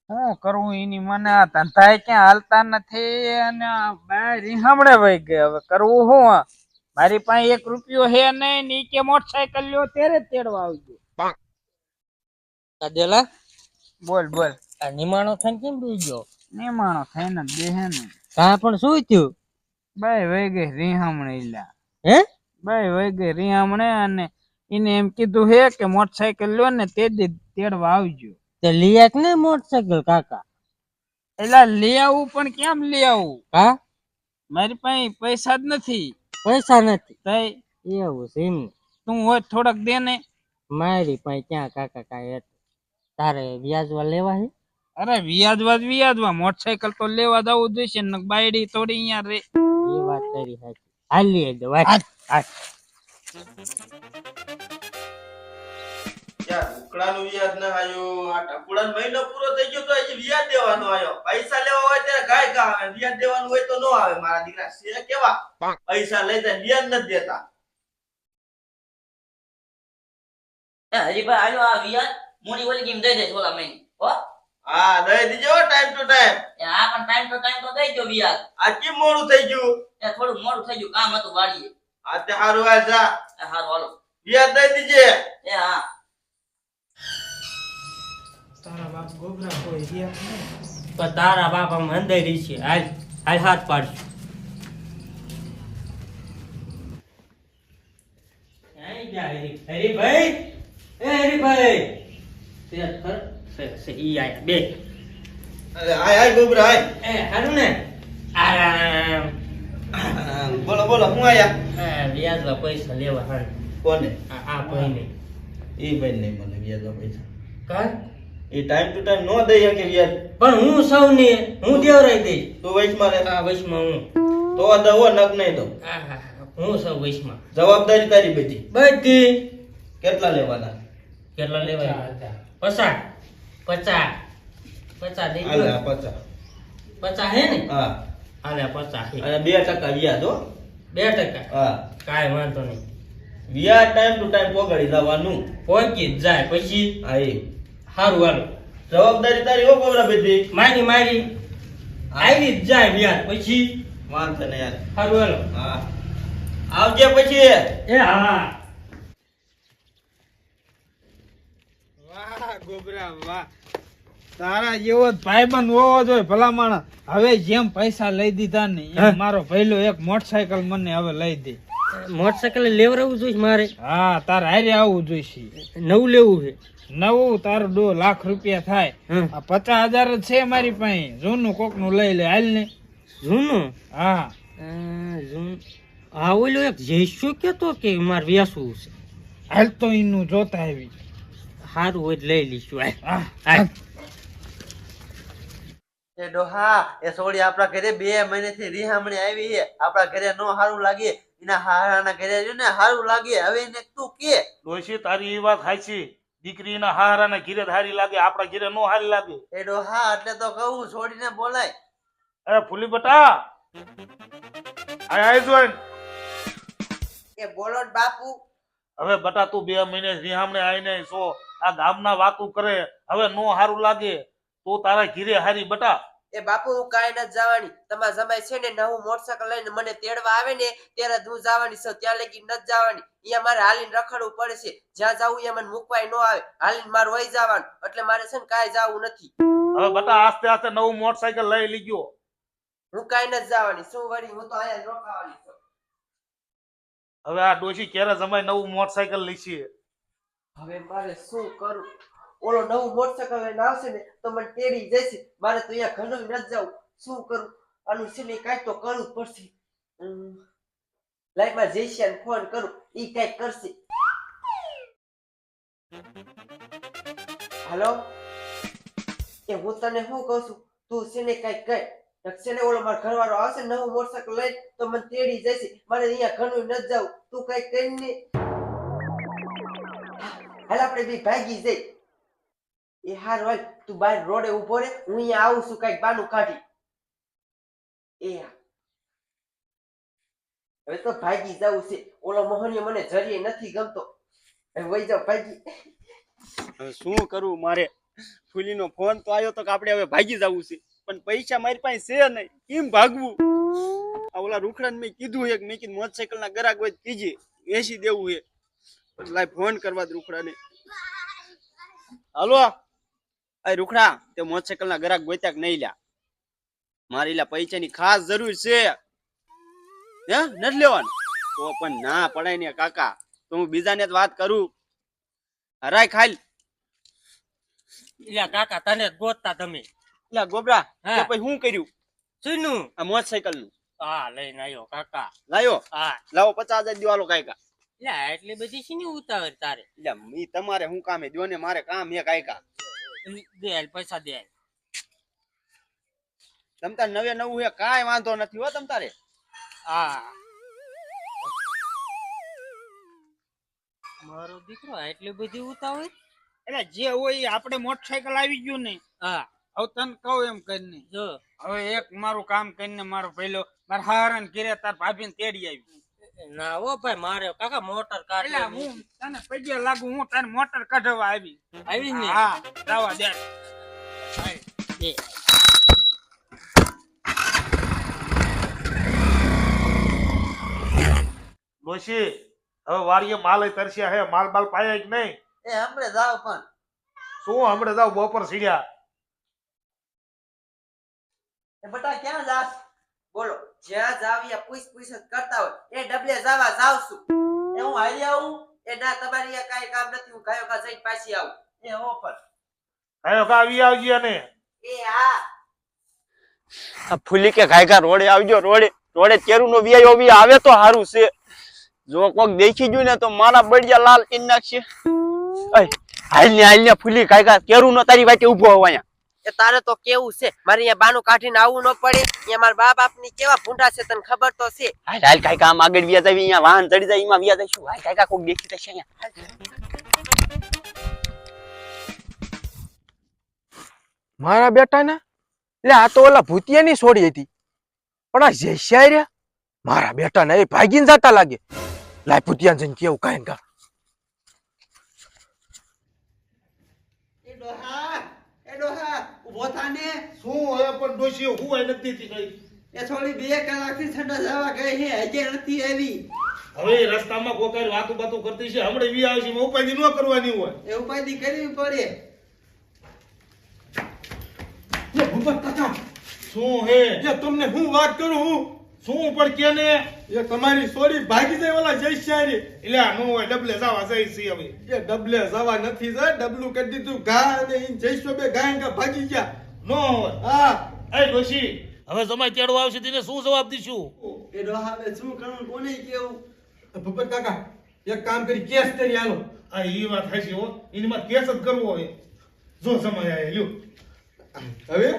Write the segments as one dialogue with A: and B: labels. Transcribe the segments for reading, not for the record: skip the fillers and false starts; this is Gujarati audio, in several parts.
A: શું કરવું એની મને આ ધંધા ક્યાં હાલતા નથી અને બહાર રીહામણે વહી ગઈ. હવે કરવું શું? મારી પાસે 1 રૂપિયો હે નહીં ને ઈ કે મોટરસાયકલ લ્યો ત્યારે જ તેડવા આવજો.
B: કાદેલા
A: બોલ બોલ.
B: આ નિમાણો થઈને કેમ બેહી ગયો?
A: નિમાણો થઈને જ બેહે ને.
B: કા પણ શું થયું?
A: બાય વહી ગઈ રીહામણે ઈલા.
B: હે?
A: બાય વહી ગઈ રીહામણે અને એને એમ કીધું હે કે મોટરસાયકલ લ્યો ને તે જ તેડવા આવજો.
B: તે લીયા ને મોટરસાયકલ કાકા?
A: એલા લઈ આવું પણ કેમ લઈ આવું?
B: હા
A: મારી પાસે પૈસા જ નથી.
B: પૈસા નથી?
A: તઈ
B: એવું છે એમ?
A: તું હોય થોડાક દે ને.
B: મારી પાસે ક્યાં કાકા કાંઈ હતું? તારે વ્યાજવા લેવા હે?
A: અરે વ્યાજવા મોટરસાયકલ તો લેવા જ આવું જોઈશે ને. બાયડી થોડી અહીંયા રે.
B: એ વાત કરી સાચી. હાલી દો વાત.
C: યાર ઉકળાનું વ્યાજ ના આયો. આ ટપુડાનો મહિનો પૂરો થઈ ગયો તો હજી વ્યાજ દેવાનો આયો. પૈસા લેવા હોય ત્યારે ગાય ગા આવે, વ્યાજ દેવાનું હોય તો નો આવે. મારા દીકરા છે કેવા પૈસા લઈ જાય વ્યાજ નથી દેતા.
D: હરીભાઈ આયો આ વ્યાજ મોડી ઓલી ગેમ દઈ દે ઓલા મહિને હો.
C: હા દઈ દીજો ટાઈમ ટુ ટાઈમ.
D: આ પણ ટાઈમ ટુ ટાઈમ તો દઈ દો વ્યાજ.
C: આ કેમ મોડું થઈ ગયું?
D: થોડું મોડું થઈ ગયું, કામ હતું વાડીએ.
C: આ તે હારું હાલ જા.
D: હારું હાલો.
C: વ્યાજ દઈ દીજે.
D: હા
A: તારા બાપ ગોબરા કોઈ રહ્યા નહીં.
B: તો તારા બાપ આમ અંધારી છે. હાલ હાલ હાથ પાડશું. હરીભાઈ, એ હરીભાઈ, ઈ આયા બે.
C: અરે આય આય ગોબરા આય.
B: એ હારું ને? આરામ.
C: બોલો બોલો હું આયા?
B: વ્યાજમાં પૈસા લેવા હાલ.
C: કોને?
B: આ ભાઈને.
C: ઈ ભાઈ નહીં મને વ્યાજના પૈસા.
B: કા?
C: એ ટાઈમ ટુ ટાઈમ નો દઈ શકે વ્યાજ.
B: પણ હું સૌને હું દેવરાઈ દઈશ.
C: તું વૈશમાં રે.
B: આ વૈશમાં હું.
C: તો દવો નક નહીં દો.
B: હું સૌ વૈશમાં.
C: જવાબદારી તારી બધી.
B: બધી.
C: કેટલા લેવાના?
B: કેટલા લેવા? 50. 50 દઈ
C: હાલે
B: દો.
C: આ 50.
B: 50 હે ને?
C: હા.
B: હાલે 50 હે.
C: અને 2% વ્યાજ હો.
B: 2%.
C: હા.
B: કાંઈ વાંધો નહીં.
C: વ્યાજ ટાઈમ ટુ ટાઈમ પોગાડી દેવાનું.
B: પહોંચી જ જાય પછી.
C: હા એ
B: હારું હાલો.
C: જવાબદારી તારી હો ગોબરા બધી.
B: મારી આવી જ જાય વ્યાજ પછી.
C: વાંધો ને યાર.
B: હારું હાલો.
C: હા આવજે પછી.
B: એ હા.
A: વાહ ગોબરા વાહ. તારા જેવો જ ભાઈબંધ હોવો જોઈએ ભલા માણસ. હવે જેમ પૈસા લઈ દીધા ને એમ મારો ભઈલો એક મોટરસાયકલ મને હવે લઈ દે.
B: મોટરસાયકલ લેવરાવું જોઈએ મારે.
A: હા તારે હારે આવવું જોઈશે.
B: નવું લેવું છે.
A: નવું તારું 2 લાખ રૂપિયા થાય. આ 50,000 જ છે મારી પાસે. જૂનું કોક નું લઈ લે હાલ ને.
B: જૂનું?
A: હા
B: જૂન. આ ઓલો એક જઈશું કેતો કે મારે વેસવું છે.
A: હાલ તો એનું જોતા આવી.
B: સારું હોય તો લઈ લઈશું.
C: એ ડોહા એ સોડી આપણા ઘરે 2 મહિનેથી રીહામણી આવી છે. આપણા ઘરે નો સારું લાગે, એના હારાના ઘરે રહ્યું ને સારું લાગે. હવે એને તું કે
E: ડોશી તારી એ વાત હાચી. દીકરીના હારાના ઘીરે હારી લાગે, આપણા ઘીરે નો હારી લાગે.
C: એ ડોહા એટલે તો કહું છોડીને બોલાય.
E: અરે ફૂલી બટા આય જોઈન.
C: એ બોલો ને બાપુ.
E: હવે બટા તું 2 મહિને રીહામણે આવીને છો, આ ગામના વાતું કરે. હવે નો હારું લાગે. તું તારા ઘીરે હારી બટા.
F: એ બાપુ હું કાંઈ નથી જવાની. તમારા જમાઈ છે ને નવું મોટરસાયકલ લઈને મને તેડવા આવે ને ત્યારે જ હું જવાની છું. ત્યાં લગી નથી જવાની. અહીંયા મારે હાલીને રખડવું પડે છે. જ્યાં જાવું અહીંયા મને મૂકવાય ન આવે. હાલીને મારે વહી જવાનું. એટલે મારે છે ને કાંઈ જવું નથી.
E: હવે બટા આસ્તે આસ્તે નવું મોટરસાયકલ લઈ લીજો.
F: હું કાંઈ નથી જવાની. શું વળી હું તો અહીંયા જ રોકાવાની છું.
E: હવે આ ડોશી ક્યારે જમાય નવું મોટરસાયકલ લીધી.
F: હવે મારે શું કરું? ઓલો નવું મોટરસાયકલ લઈને આવશે ને તો મને તેડી જશે. મારે તો અહીંયા ઘણું નથી જવું. શું કરું? આનું છે ને કાંઈક તો કરવું જ પડશે. લાઈમાં જયશ્યાને ફોન કરું, ઈ કાંઈક કરશે. હાલો એ હું તને શું કહું છું, તું છે ને કાંઈક કર. છે ને ઓલો મારો ઘરવાળો આવશે નવું મોટરસાયકલ લઈને તો મને તેડી જશે. મારે અહીંયા ઘણું નથી જવું. તું કાંઈક કરીને હાલ આપણે બી ભાગી જઈ. એ હાર હોય તું બહાર રોડે ઉભો રે, હું અહીંયા આવું છું કાંઈક બાનું કાઢી. એ હવે તો ભાગી જવું છે. ઓલો મોહનિયો મને જરીએ નથી ગમતો. હવે વઈ જાવ ભાગી.
G: હવે શું કરવું મારે? ફૂલીનો ફોન તો આવ્યો તો કે આપણે હવે ભાગી જવું છે, પણ પૈસા મારી પાસે છે નહીં, કેમ ભાગવું? આ ઓલા રૂખડાને મેં કીધું છે કે મેં કીધું મોટરસાઇકલ ના ગ્રાહક હોય તો કીજે, વેચી દેવું છે. લાય ફોન કરવા રૂખડાને. હાલો આ રૂખડા, તે મોટરસાઇકલ ના ગ્રાહક ગોત્યા કે નહીં લ્યા? મારી લા પૈસાની ખાસ જરૂર છે. હે નથી લેવાનું? તો પણ ના પડાય ને કાકા, તો હું બીજાને જ વાત કરું. હરાય ખાઈ
B: એટલે કાકા તને જ ગોતતા તમે.
G: લ્યા ગોબરા,
B: હા.
G: તે પછી શું કર્યું?
B: શીનું?
G: આ મોટરસાઇકલ નું
B: હા લઈને આવ્યો કાકા.
G: લાયો?
B: હા
G: લાવો 50,000 દિવાલો કાયકા.
B: એટલે એટલી બધી શીની ઉતાવળ તારે?
G: લ્યા ઈ તમારે શું કામ હે? દ્યો ને, મારે કામ હે કાયકા.
B: દે હાલ, પૈસા દે હાલ.
G: તમ તાર નવે નવું હે, કાંઈ વાંધો નથી હો તમ તારે.
B: હા મારો દીકરો એટલી બધી ઉતાવળ?
A: એટલે જે હોય ઈ આપણે મોટરસાયકલ આવી ગયું ને,
B: હા
A: હવે તને કહું એમ કરીને,
B: જો
A: હવે એક મારું કામ કરીને મારો પહેલો મારા હારણ ઘેરે તાર ભાભીને તેડી આવી.
B: ના હો ભાઈ, મારે કાકા મોટર
A: એટલે
B: કાઢ
A: હું તને પગે લાગુ, હું તને મોટર કઢાવવા આવી.
B: આવી ને.
A: હા દાવા દે.
B: હાલ, દે.
E: ડોશી હવે વાડીએ માલ તરસ્યા હે, માલ બાલ પાયા કે નહીં?
C: એ હમણે જાવ પણ
E: શું હમણાં જાવ બપોર સીડ્યા?
C: એ બટા ક્યાં જાસ?
F: બોલો, જ્યાં જાવ્યા પૂછ જ કરતા હોય એ ડબલે જવા જાવ છું.
C: એ હું હારી આવું?
F: એ ના, તમારી આ કાંઈ કામ નથી, હું ગાયો કા જઈને પાછી આવું.
C: એ હો પણ
E: કયો કા આવી આવજે ને.
F: એ હા.
G: આ ફૂલી કે કાયકા રોડે આવજો, રોડે કેરું નો વિયાયો બી આવે તો સારું છે. જો કોક દેખી ગયું ને તો મારા બળિયા લાલ કરી નાખશે. હાલ ને ફૂલી કાયકા કેરું નો તારી વાટે ઉભો હોવા અહીંયા.
F: એ તારે તો કેવું છે, મારે અહીંયા બાનું કાઢીને આવવું ન પડે? અહીંયા મારા બા બાપની કેવા ભૂંડા છે તને ખબર તો છે.
G: હાલ કાયકા આમ આગળ વ્યા જાય, અહીંયા વાહન ચડી જાય, એમાં વ્યા જઈશું. હાલ કાયકા કોક દેખી જશે અહીંયા.
H: મારા બેટા ને એટલે આ તો ઓલા ભૂતિયાની છોડી હતી, પણ આ જેસ્યા રહ્યા મારા બેટા ને એ ભાગીને જતા લાગે. લાય ભૂતિયા જઈને કેવું કાંઈ કા.
C: એ ડોહા ઉભો થા ને.
E: શું હવે પણ ડોશી હું આઈ નથી દેતી કઈ?
C: એ થોડી 2 કલાકથી ઠંડા જવા ગઈ છે, હજે નથી આવી.
E: હવે રસ્તામાં કોકાઈ વાતું બાતું કરતી છે, હમણે વી આવશે, એમાં ઉપાય ન કરવાની હોય.
C: એ ઉપાય કરવી પડે.
E: શું હે?
H: તમને હું વાત કરું હું
E: શું પણ કે ને?
H: એ તમારી છોડી ભાગી જાય ઓલા જેસ્યા રે.
E: એટલે આ નો હોય, ડબલે જવા જઈ છે હવે.
H: એ ડબલે જવા નથી જાય, ડબલું કરી દીધું ઘા અને ઈ જઈશો બે ગાય કા ભાગી ગયા.
E: નો હોય.
H: હા
E: એ ડોશી હવે જમાઈ તેડવા આવશે તેને શું જવાબ દીશું?
C: એ ડોહા હવે શું કરું, કોને કેવું?
H: ભૂપત કાકા એક કામ કરી કેસ કરી આલો.
E: આ ઈ વાત થાય છે હો, એની માં કેસ જ કરવો હોય. જો સમય આય લ્યો.
H: હવે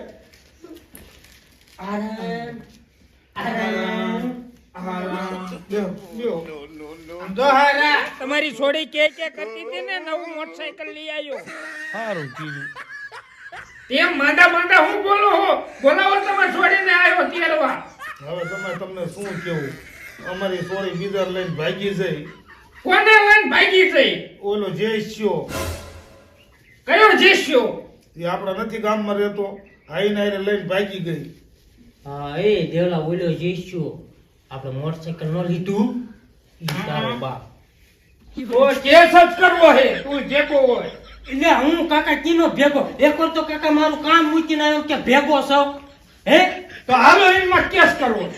A: તમારી છોડી કે કરતી હતી ને, નવું મોટરસાયકલ લઈ આવ્યો.
E: સારું કીધું.
A: એમ માંડા હું બોલો હો? બોલાવો તમે છોડીને આવ્યો તેડવા.
E: હવે સમય તમને શું કેવું? અમારી સોરી બીજા લઈને ભાગી જઈ.
A: કોને લઈને ભાગી જઈ?
E: ઓલો જેસ્યો
A: કયો જેસ્યો?
E: એ આપણા નથી ગામમાં રહેતો, હાઈને હાઈને લઈને ભાગી ગઈ.
B: હા એ દેવલા ઓલો જઈશું, આપણે મોટરસાયકલ ન લીધું ઈ તારો બાપ.
A: તો કેસ જ કરવો હે, તું જેકો હોય.
B: એટલે હું કાકા કીનો ભેગો? એક વાર તો કાકા મારું કામ મૂકીને આવ્યો કે ભેગો છો? હે
A: તો હાલો એમાં કેસ કરવો.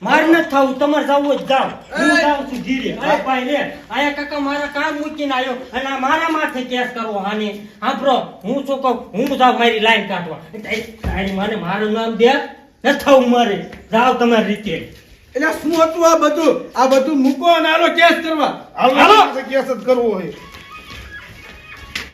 B: મારે નથી થવું, તમારે જવું જ જાવ. હું જાઉં છું ધીરે. અરે ભાઈ લે, આયા કાકા મારા કામ મૂકીને આવ્યો અને આ મારા માથે કેસ કરવો. હાને સાંભળો, હું શું કહું, હું જાઉં મારી લાઈન કાઢવા. તારી માને મારું નામ દે ન થવું મારે. જાવ તમારી રીતે.
H: એટલે શું હતું આ બધું મૂકો અને આલો કેસ કરવા.
E: હાલો કેસ જ કરવો હોય.